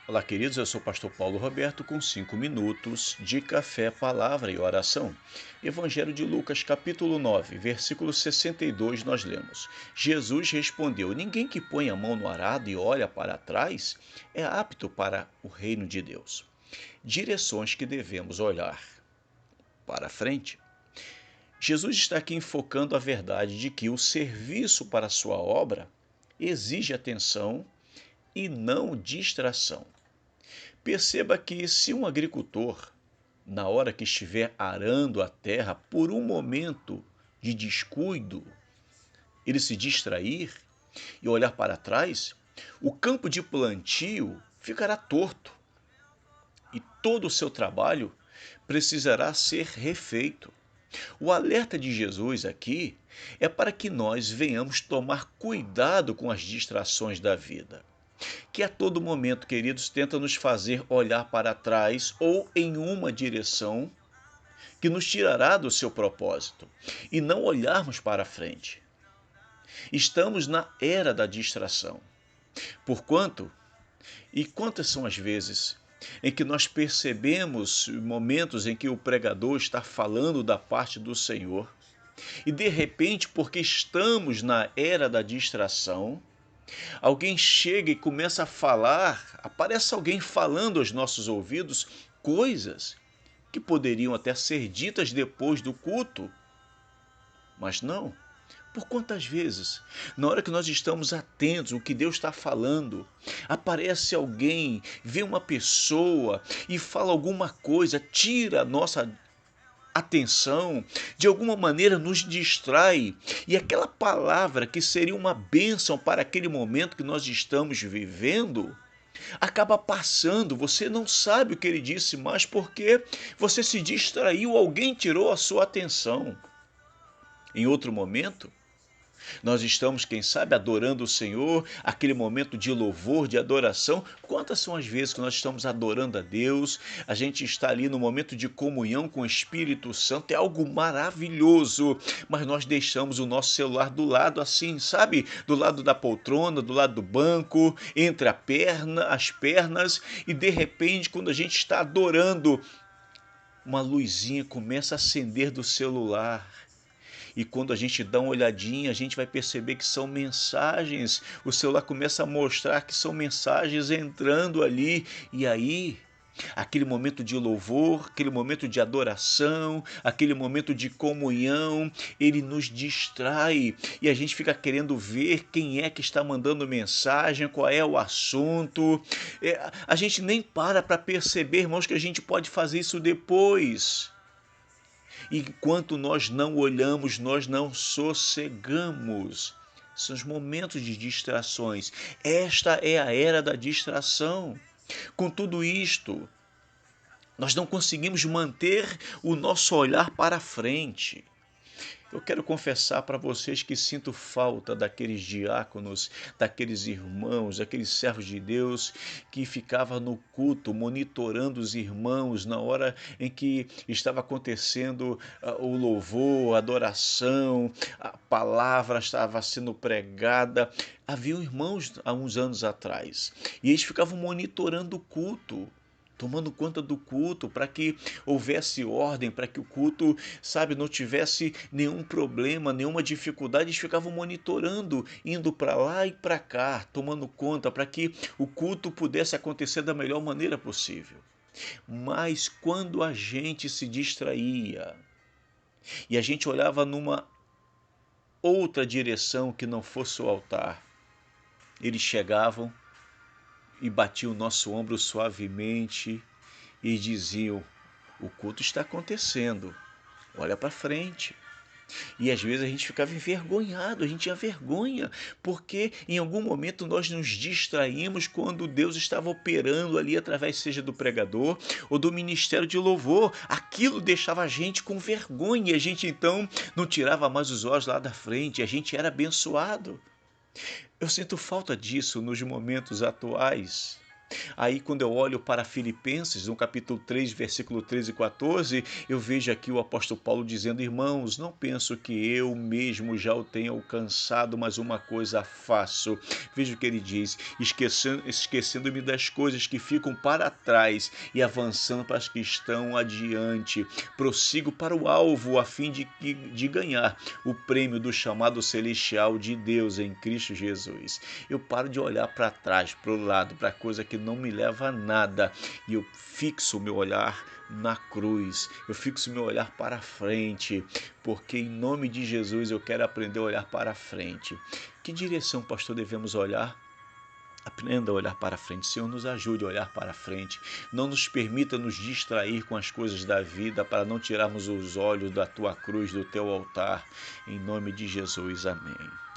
Olá, queridos. Eu sou o pastor Paulo Roberto com 5 minutos de café, palavra e oração. Evangelho de Lucas, capítulo 9, versículo 62, nós lemos: Jesus respondeu: Ninguém que põe a mão no arado e olha para trás é apto para o reino de Deus. Direções que devemos olhar para frente. Jesus está aqui enfocando a verdade de que o serviço para a sua obra exige atenção e não distração. Perceba que se um agricultor, na hora que estiver arando a terra, por um momento de descuido, ele se distrair e olhar para trás, o campo de plantio ficará torto e todo o seu trabalho precisará ser refeito. O alerta de Jesus aqui é para que nós venhamos tomar cuidado com as distrações da vida, que a todo momento, queridos, tenta nos fazer olhar para trás ou em uma direção que nos tirará do seu propósito e não olharmos para frente. Estamos na era da distração. Porquanto, e quantas são as vezes em que nós percebemos momentos em que o pregador está falando da parte do Senhor e de repente, porque estamos na era da distração, alguém chega e começa a falar, aparece alguém falando aos nossos ouvidos coisas que poderiam até ser ditas depois do culto, mas não. Por quantas vezes, na hora que nós estamos atentos ao que Deus está falando, aparece alguém, vê uma pessoa e fala alguma coisa, tira a nossa atenção, de alguma maneira nos distrai, e aquela palavra que seria uma bênção para aquele momento que nós estamos vivendo, acaba passando, você não sabe o que ele disse mais porque você se distraiu, alguém tirou a sua atenção. Em outro momento, nós estamos, quem sabe, adorando o Senhor, aquele momento de louvor, de adoração. Quantas são as vezes que nós estamos adorando a Deus, a gente está ali no momento de comunhão com o Espírito Santo, é algo maravilhoso, mas nós deixamos o nosso celular do lado assim, sabe? Do lado da poltrona, do lado do banco, entre as pernas, e de repente, quando a gente está adorando, uma luzinha começa a acender do celular. E quando a gente dá uma olhadinha, a gente vai perceber que são mensagens. O celular começa a mostrar que são mensagens entrando ali. E aí, aquele momento de louvor, aquele momento de adoração, aquele momento de comunhão, ele nos distrai. E a gente fica querendo ver quem é que está mandando mensagem, qual é o assunto. A gente nem para perceber, irmãos, que a gente pode fazer isso depois. Enquanto nós não olhamos, nós não sossegamos. São os momentos de distrações. Esta é a era da distração. Com tudo isto, nós não conseguimos manter o nosso olhar para frente. Eu quero confessar para vocês que sinto falta daqueles diáconos, daqueles irmãos, daqueles servos de Deus que ficavam no culto monitorando os irmãos na hora em que estava acontecendo o louvor, a adoração, a palavra estava sendo pregada. Havia irmãos há uns anos atrás e eles ficavam monitorando o culto, tomando conta do culto, para que houvesse ordem, para que o culto, sabe, não tivesse nenhum problema, nenhuma dificuldade. Eles ficavam monitorando, indo para lá e para cá, tomando conta, para que o culto pudesse acontecer da melhor maneira possível. Mas quando a gente se distraía e a gente olhava numa outra direção que não fosse o altar, eles chegavam e batiam o nosso ombro suavemente e diziam: o culto está acontecendo, olha para frente. E às vezes a gente ficava envergonhado, a gente tinha vergonha, porque em algum momento nós nos distraímos quando Deus estava operando ali através, seja do pregador ou do ministério de louvor. Aquilo deixava a gente com vergonha, e a gente então não tirava mais os olhos lá da frente, a gente era abençoado. Eu sinto falta disso nos momentos atuais. Aí, quando eu olho para Filipenses, no capítulo 3, versículo 13 e 14, eu vejo aqui o apóstolo Paulo dizendo: irmãos, não penso que eu mesmo já o tenha alcançado, mas uma coisa faço. Veja o que ele diz: esquecendo-me das coisas que ficam para trás e avançando para as que estão adiante. Prossigo para o alvo, a fim de ganhar o prêmio do chamado celestial de Deus em Cristo Jesus. Eu paro de olhar para trás, para o lado, para coisa que não me leva a nada, e eu fixo o meu olhar na cruz, eu fixo o meu olhar para frente, porque em nome de Jesus eu quero aprender a olhar para frente. Que direção, pastor, devemos olhar? Aprenda a olhar para frente. Senhor, nos ajude a olhar para frente. Não nos permita nos distrair com as coisas da vida, para não tirarmos os olhos da tua cruz, do teu altar. Em nome de Jesus, amém.